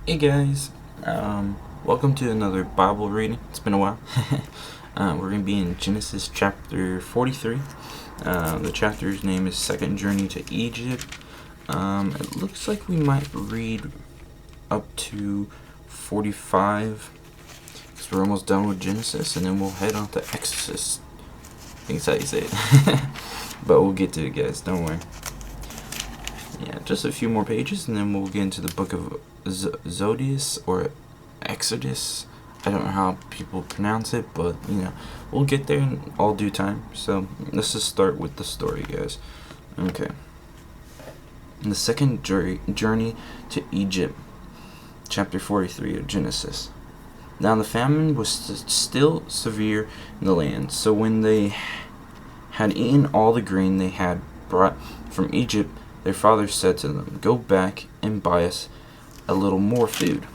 Hey guys, welcome to another Bible reading. It's been a while. We're going to be in Genesis chapter 43. The chapter's name is Second Journey to Egypt. It looks like we might read up to 45 because we're almost done with Genesis, and then we'll head on to Exodus. I think that's how you say it. But we'll get to it, guys. Don't worry. Yeah, just a few more pages, and then we'll get into the book of Zodius or Exodus. I don't know how people pronounce it, but we'll get there in all due time. So let's just start with the story, guys. Okay. The second journey to Egypt, chapter 43 of Genesis. Now the famine was still severe in the land, so when they had eaten all the grain they had brought from Egypt, their father said to them, "Go back and buy us a little more food."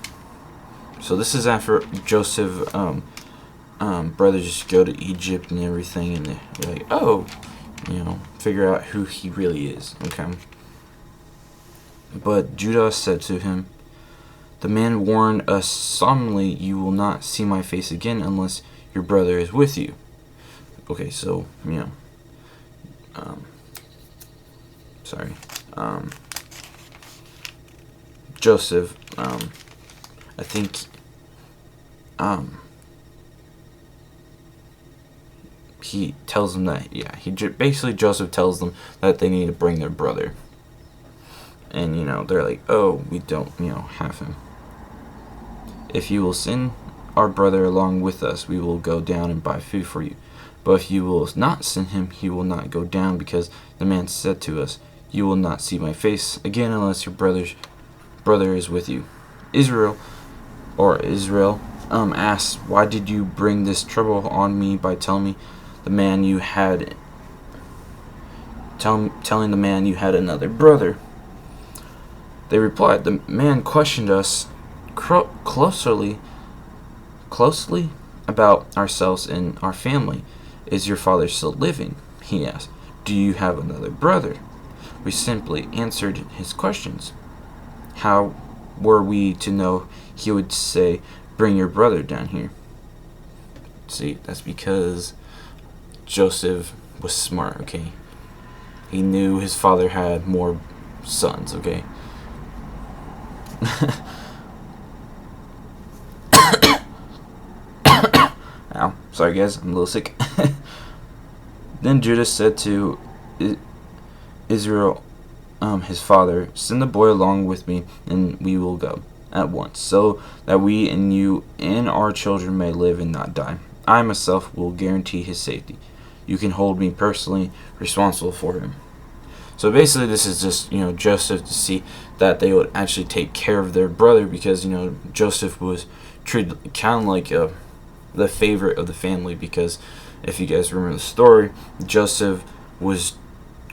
So this is after Joseph brothers go to Egypt and everything, and they're like, oh, figure out who he really is. Okay. But Judah said to him, "The man warned us solemnly, 'You will not see my face again unless your brother is with you.'" Okay, so Joseph, I think, he tells them that, basically Joseph tells them that they need to bring their brother. And, they're like, "Oh, we don't, have him. If you will send our brother along with us, we will go down and buy food for you. But if you will not send him, he will not go down, because the man said to us, 'You will not see my face again unless your brother is with you.'" Israel asked, "Why did you bring this trouble on me by telling the man you had another brother?" They replied, "The man questioned us closely about ourselves and our family. 'Is your father still living?' he asked. 'Do you have another brother?' We simply answered his questions. How were we to know he would say, 'Bring your brother down here'?" See, that's because Joseph was smart, okay? He knew his father had more sons, okay? Ow, sorry guys, I'm a little sick. Then Judah said to Israel, his father, "Send the boy along with me, and we will go at once, so that we and you and our children may live and not die. I myself will guarantee his safety. You can hold me personally responsible for him." So basically this is just, Joseph to see that they would actually take care of their brother, because, Joseph was treated kind of like the favorite of the family, because if you guys remember the story, Joseph was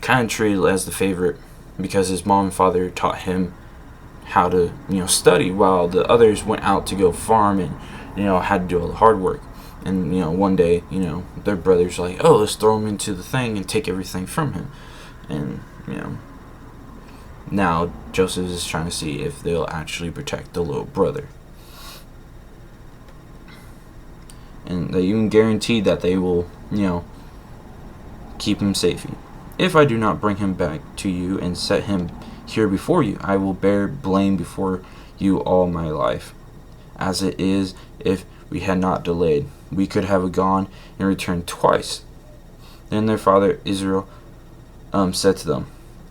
kind of treated as the favorite because his mom and father taught him how to, study, while the others went out to go farm and, had to do all the hard work. And, one day, their brothers were like, "Oh, let's throw him into the thing and take everything from him." And, now Joseph is trying to see if they'll actually protect the little brother. And they even guarantee that they will, keep him safe. "If I do not bring him back to you and set him here before you, I will bear blame before you all my life. As it is, if we had not delayed, we could have gone and returned twice." Then their father Israel said to them,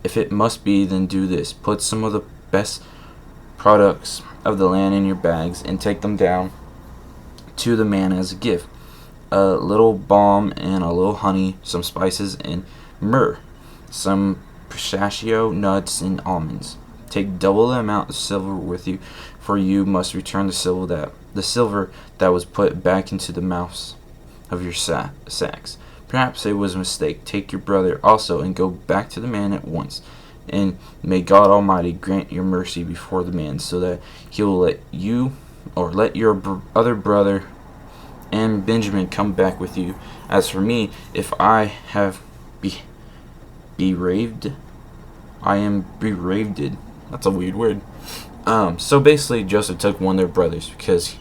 "If it must be, then do this. Put some of the best products of the land in your bags and take them down to the man as a gift: a little balm and a little honey, some spices and myrrh, some pistachio nuts and almonds. Take double the amount of silver with you, for you must return the silver that was put back into the mouths of your sacks. Perhaps it was a mistake. Take your brother also and go back to the man at once. And may God Almighty grant your mercy before the man, so that he will let your other brother and Benjamin come back with you. As for me, if I have bereaved, I am bereaved That's a weird word. So basically, Joseph took one of their brothers because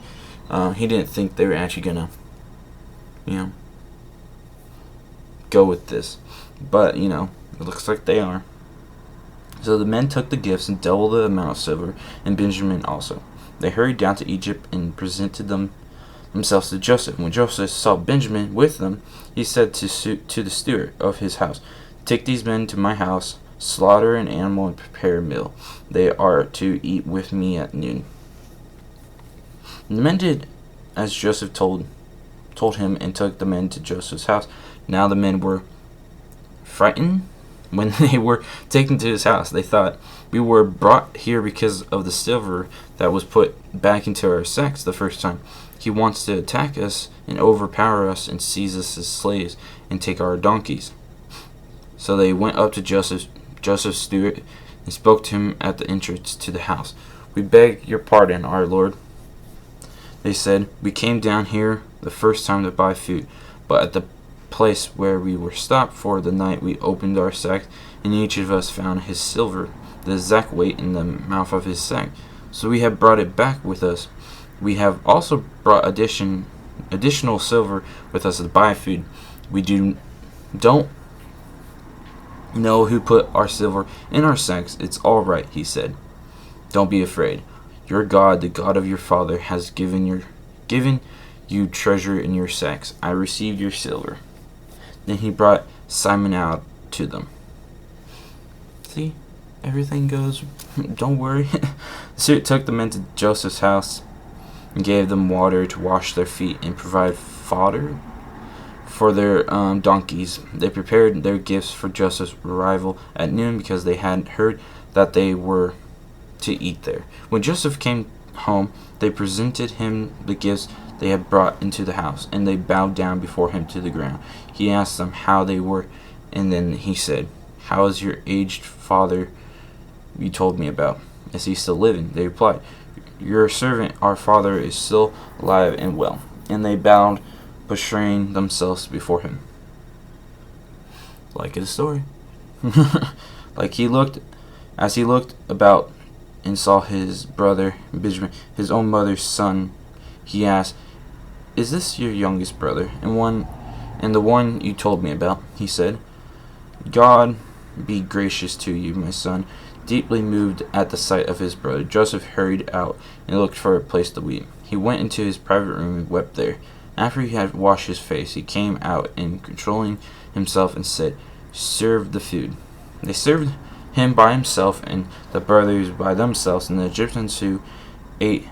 he didn't think they were actually gonna, you know, go with this. But it looks like they are. So the men took the gifts and double the amount of silver, and Benjamin also. They hurried down to Egypt and presented themselves to Joseph. When Joseph saw Benjamin with them, he said to the steward of his house, "Take these men to my house, slaughter an animal, and prepare a meal. They are to eat with me at noon." And the men did as Joseph told him, and took the men to Joseph's house. Now the men were frightened when they were taken to his house. They thought, "We were brought here because of the silver that was put back into our sacks the first time. He wants to attack us and overpower us and seize us as slaves and take our donkeys." So they went up to Joseph's steward and spoke to him at the entrance to the house. "We beg your pardon, our lord," they said. "We came down here the first time to buy food, but at the place where we were stopped for the night we opened our sacks, and each of us found his silver, the exact weight, in the mouth of his sack. So we have brought it back with us. We have also brought additional silver with us to buy food. We don't know who put our silver in our sacks. It's all right," he said. "Don't be afraid. Your God, the God of your father, has given you treasure in your sacks. I received your silver." Then he brought Simon out to them. See, everything goes. Don't worry. The steward took the men to Joseph's house and gave them water to wash their feet and provide fodder for their donkeys. They prepared their gifts for Joseph's arrival at noon because they had heard that they were to eat there. When Joseph came home, they presented him the gifts they had brought into the house, and they bowed down before him to the ground. He asked them how they were, and then he said, "How is your aged father you told me about? Is he still living?" They replied, "Your servant, our father, is still alive and well." And they bowed, prostrating themselves before him. Like his story. As he looked about and saw his brother Benjamin, his own mother's son, he asked, "Is this your youngest brother, and the one you told me about?" He said, "God be gracious to you, my son." Deeply moved at the sight of his brother, Joseph hurried out and looked for a place to weep. He went into his private room and wept there. After he had washed his face, he came out and, controlling himself, and said, "Serve the food." They served him by himself, and the brothers by themselves, and the Egyptians who ate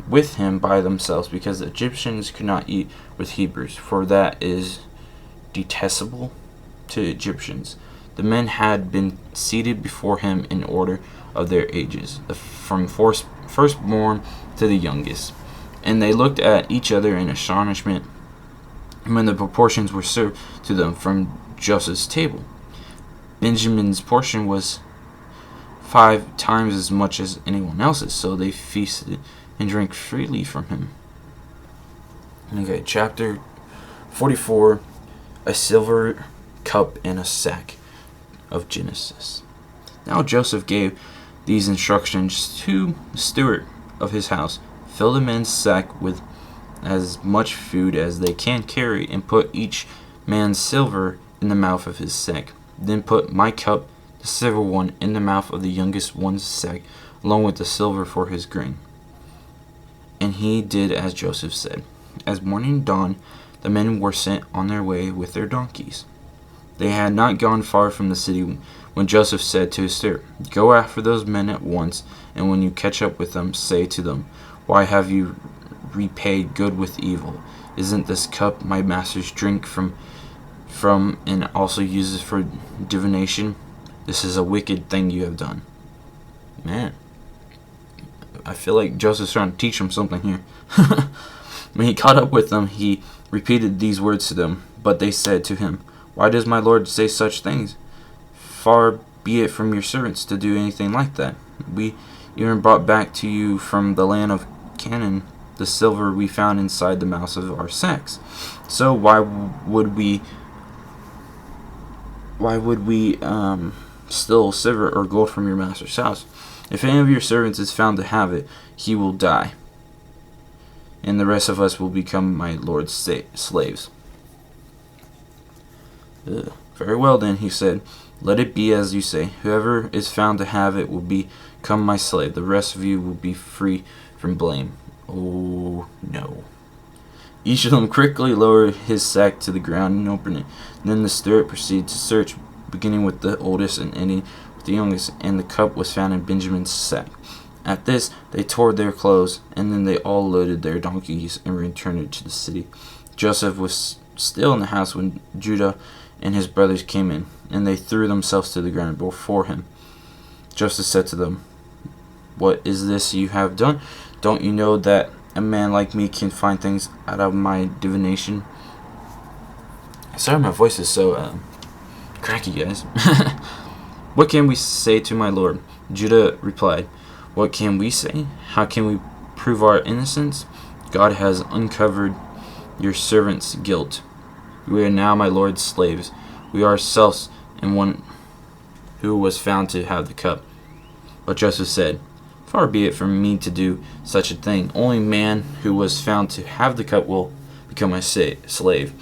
with him by themselves, because the Egyptians could not eat with Hebrews, for that is detestable to Egyptians. The men had been seated before him in order of their ages, from firstborn to the youngest. And they looked at each other in astonishment when the proportions were served to them from Joseph's table. Benjamin's portion was 5 times as much as anyone else's, so they feasted and drank freely from him. Okay, chapter 44, a silver cup and a sack of Genesis. Now Joseph gave these instructions to the steward of his house: "Fill the men's sack with as much food as they can carry, and put each man's silver in the mouth of his sack. Then put my cup, the silver one, in the mouth of the youngest one's sack, along with the silver for his grain." And he did as Joseph said. As morning dawned, the men were sent on their way with their donkeys. They had not gone far from the city when Joseph said to his steward, "Go after those men at once, and when you catch up with them, say to them, 'Why have you repaid good with evil? Isn't this cup my master's drink from and also uses for divination? This is a wicked thing you have done.'" Man, I feel like Joseph's trying to teach them something here. When he caught up with them, he repeated these words to them. But they said to him, "Why does my lord say such things? Far be it from your servants to do anything like that. We even brought back to you from the land of Canaan the silver we found inside the mouths of our sacks. So why would we steal silver or gold from your master's house?" If any of your servants is found to have it, he will die, and the rest of us will become my lord's slaves." Ugh. "Very well then," he said. "Let it be as you say. Whoever is found to have it will become my slave. The rest of you will be free from blame." Oh no. Each of them quickly lowered his sack to the ground and opened it. Then the steward proceeded to search, beginning with the oldest and ending with the youngest, and the cup was found in Benjamin's sack. At this, they tore their clothes, and then they all loaded their donkeys and returned to the city. Joseph was still in the house when Judah and his brothers came in, and they threw themselves to the ground before him. Joseph said to them, "What is this you have done? Don't you know that a man like me can find things out of my divination?" Sorry, my voice is so cracky, guys. "What can we say to my lord?" Judah replied, "What can we say? How can we prove our innocence? God has uncovered your servant's guilt. We are now my lord's slaves. We are ourselves and one who was found to have the cup." But Joseph said, "Far be it from me to do such a thing. Only man who was found to have the cup will become my slave.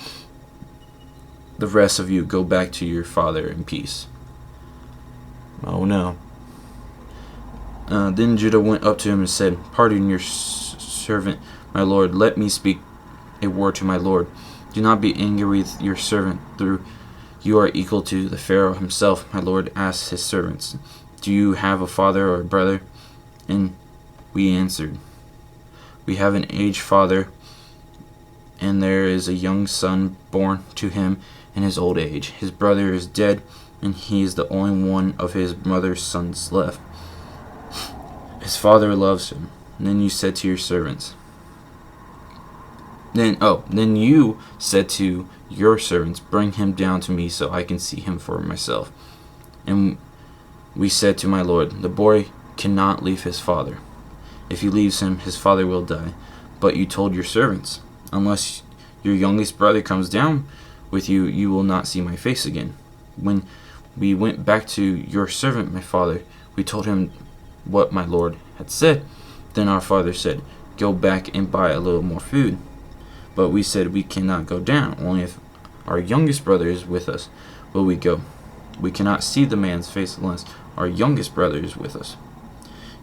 The rest of you go back to your father in peace." Oh no. Then Judah went up to him and said, "Pardon your servant, my lord. Let me speak a word to my lord. Do not be angry with your servant, though you are equal to the Pharaoh himself." My lord asked his servants, "Do you have a father or a brother?" And we answered, "We have an aged father, and there is a young son born to him in his old age. His brother is dead, and he is the only one of his mother's sons left. His father loves him." Then you said to your servants, Then you said to your servants, "Bring him down to me so I can see him for myself." And we said to my lord, "The boy cannot leave his father. If he leaves him, his father will die." But you told your servants, "Unless your youngest brother comes down with you, you will not see my face again." When we went back to your servant, my father, we told him what my lord had said. Then our father said, "Go back and buy a little more food." But we said, "We cannot go down. Only if our youngest brother is with us will we go. We cannot see the man's face unless our youngest brother is with us."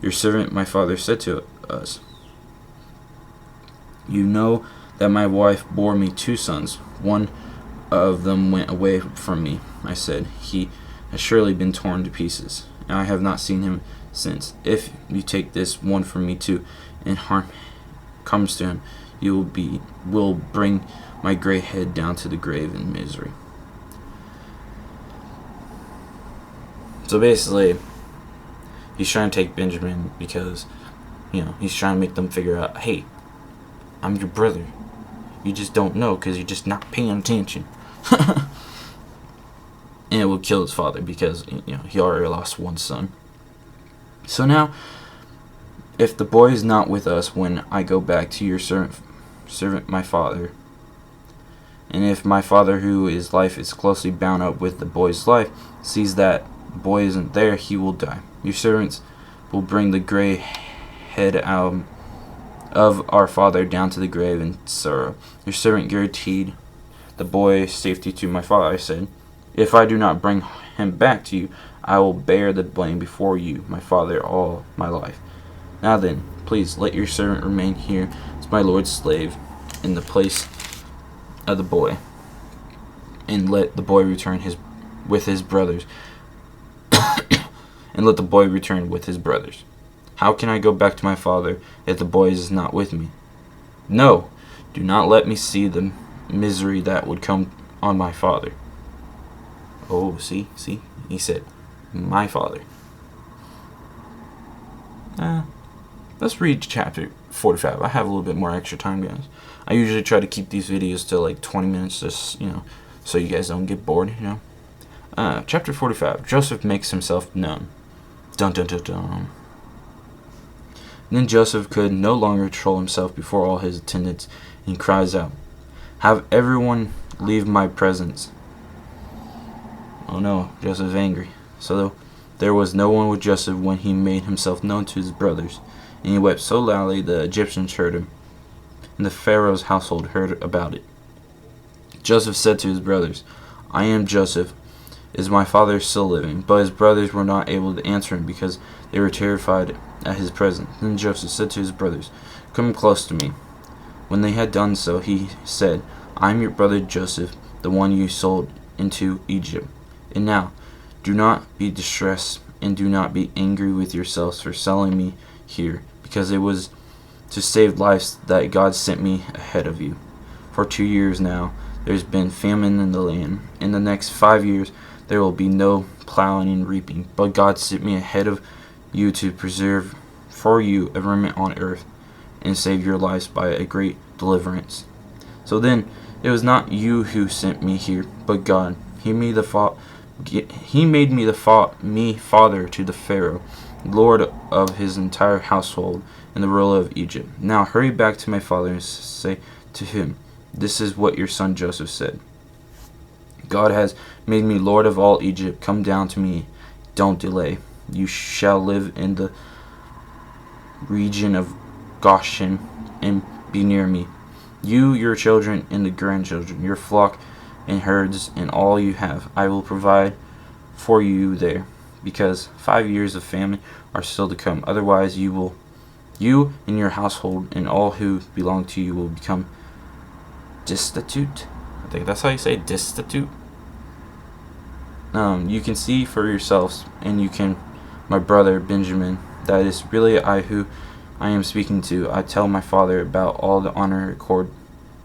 Your servant, my father, said to us, "You know that my wife bore me 2 sons. One of them went away from me." I said, "He has surely been torn to pieces, and I have not seen him since. If you take this one from me too, and harm comes to him, you will bring my gray head down to the grave in misery." So basically, he's trying to take Benjamin because, he's trying to make them figure out, hey, I'm your brother. You just don't know because you're just not paying attention. And it will kill his father because, he already lost 1 son. So now, if the boy is not with us when I go back to your servant my father, and if my father whose life is closely bound up with the boy's life sees that the boy isn't there, he will die. Your servants will bring the gray head out of our father down to the grave in sorrow. Your servant guaranteed the boy's safety to my father. I said, "If I do not bring him back to you, I will bear the blame before you, my father, all my life. Now then, please let your servant remain here as my lord's slave in the place of the boy, and let the boy return with his brothers." And let the boy return with his brothers. How can I go back to my father if the boy is not with me? No, do not let me see the misery that would come on my father. Oh, see, he said, my father. Let's read chapter 45. I have a little bit more extra time, guys. I usually try to keep these videos to like 20 minutes, just, so you guys don't get bored, Chapter 45. Joseph makes himself known. Dun dun dun dun. Then Joseph could no longer control himself before all his attendants, and cries out, "Have everyone leave my presence." Oh no, Joseph's angry. So there was no one with Joseph when he made himself known to his brothers. And he wept so loudly the Egyptians heard him, and the Pharaoh's household heard about it. Joseph said to his brothers, I am Joseph. Is my father still living? But his brothers were not able to answer him because they were terrified at his presence. Then Joseph said to his brothers, Come close to me. When they had done so, he said, I am your brother Joseph, the one you sold into Egypt. And now, do not be distressed, and do not be angry with yourselves for selling me here, because it was to save lives that God sent me ahead of you. For 2 years now, there's been famine in the land. In the next 5 years, there will be no plowing and reaping. But God sent me ahead of you to preserve for you a remnant on earth, and save your lives by a great deliverance. So then, it was not you who sent me here, but God. He made me father to the Pharaoh, lord of his entire household, and the ruler of Egypt. Now hurry back to my father and say to him, This is what your son Joseph said. God has made me lord of all Egypt. Come down to me. Don't delay. You shall live in the region of Goshen and be near me. You, your children, and the grandchildren, your flock and herds, and all you have, I will provide for you there, because 5 years of famine are still to come. Otherwise, you and your household and all who belong to you will become destitute. I think that's how you say destitute. You can see for yourselves, and you can, my brother Benjamin, that is really I who I am speaking to. I tell my father about all the honor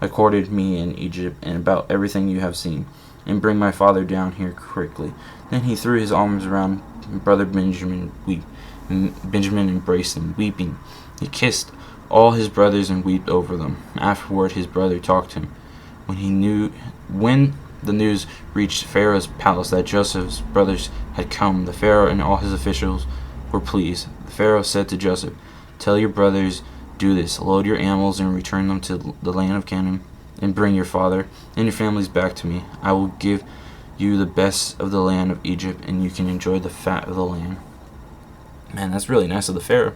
accorded me in Egypt, and about everything you have seen, and bring my father down here quickly. Then he threw his arms around brother Benjamin. Benjamin embraced him, weeping. He kissed all his brothers and wept over them. Afterward, his brother talked to him. When the news reached Pharaoh's palace that Joseph's brothers had come, the Pharaoh and all his officials were pleased. The Pharaoh said to Joseph, Tell your brothers, do this, load your animals and return them to the land of Canaan, and bring your father and your families back to me. I will give you the best of the land of Egypt, and you can enjoy the fat of the land. Man, that's really nice of the Pharaoh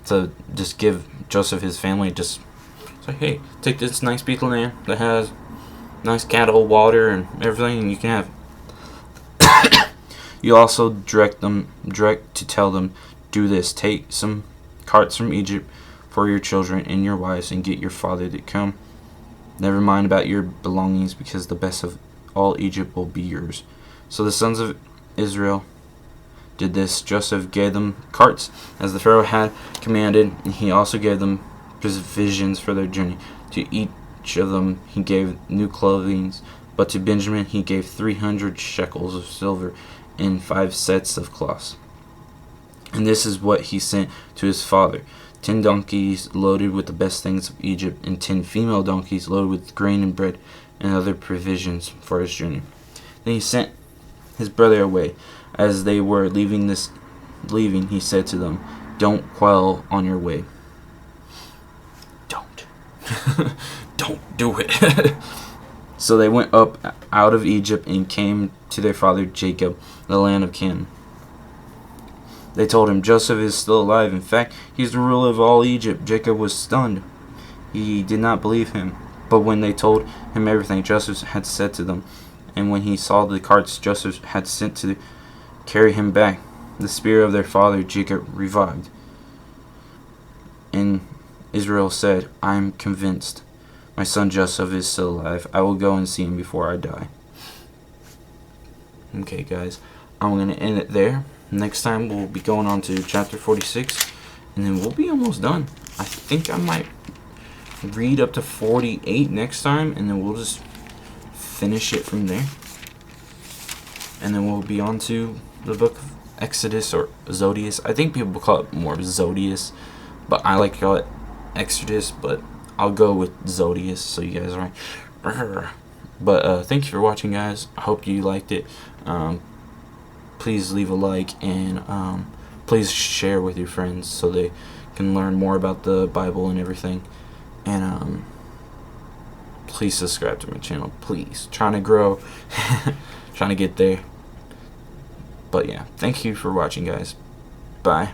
to just give Joseph his family, just say, hey, take this nice piece of land that has nice cattle, water, and everything, and you can have it. You also direct to tell them, do this, take some carts from Egypt for your children and your wives, and get your father to come. Never mind about your belongings, because the best of all Egypt will be yours. So the sons of Israel did this. Joseph gave them carts, as the Pharaoh had commanded, and he also gave them provisions for their journey. To each of them he gave new clothing, but to Benjamin he gave 300 shekels of silver and 5 sets of cloths. And this is what he sent to his father: 10 donkeys loaded with the best things of Egypt, and 10 female donkeys loaded with grain and bread and other provisions for his journey. Then he sent his brother away. As they were leaving, he said to them, Don't quarrel on your way. Don't. Don't do it. So they went up out of Egypt and came to their father Jacob, the land of Canaan. They told him, Joseph is still alive. In fact, he's the ruler of all Egypt. Jacob was stunned. He did not believe him. But when they told him everything Joseph had said to them, and when he saw the carts Joseph had sent to carry him back, the spirit of their father Jacob revived. And Israel said, I am convinced my son Joseph is still alive. I will go and see him before I die. Okay, guys, I'm going to end it there. Next time we'll be going on to chapter 46, and then we'll be almost done. I think I might read up to 48 next time, and then we'll just finish it from there. And then we'll be on to the book of Exodus, or Zodius. I think people call it more Zodius, but I like to call it Exodus, but I'll go with Zodius, so you guys are right. But thank you for watching, guys. I hope you liked it. Please leave a like, and please share with your friends so they can learn more about the Bible and everything. And please subscribe to my channel, please. Trying to grow, trying to get there. But yeah, thank you for watching, guys. Bye.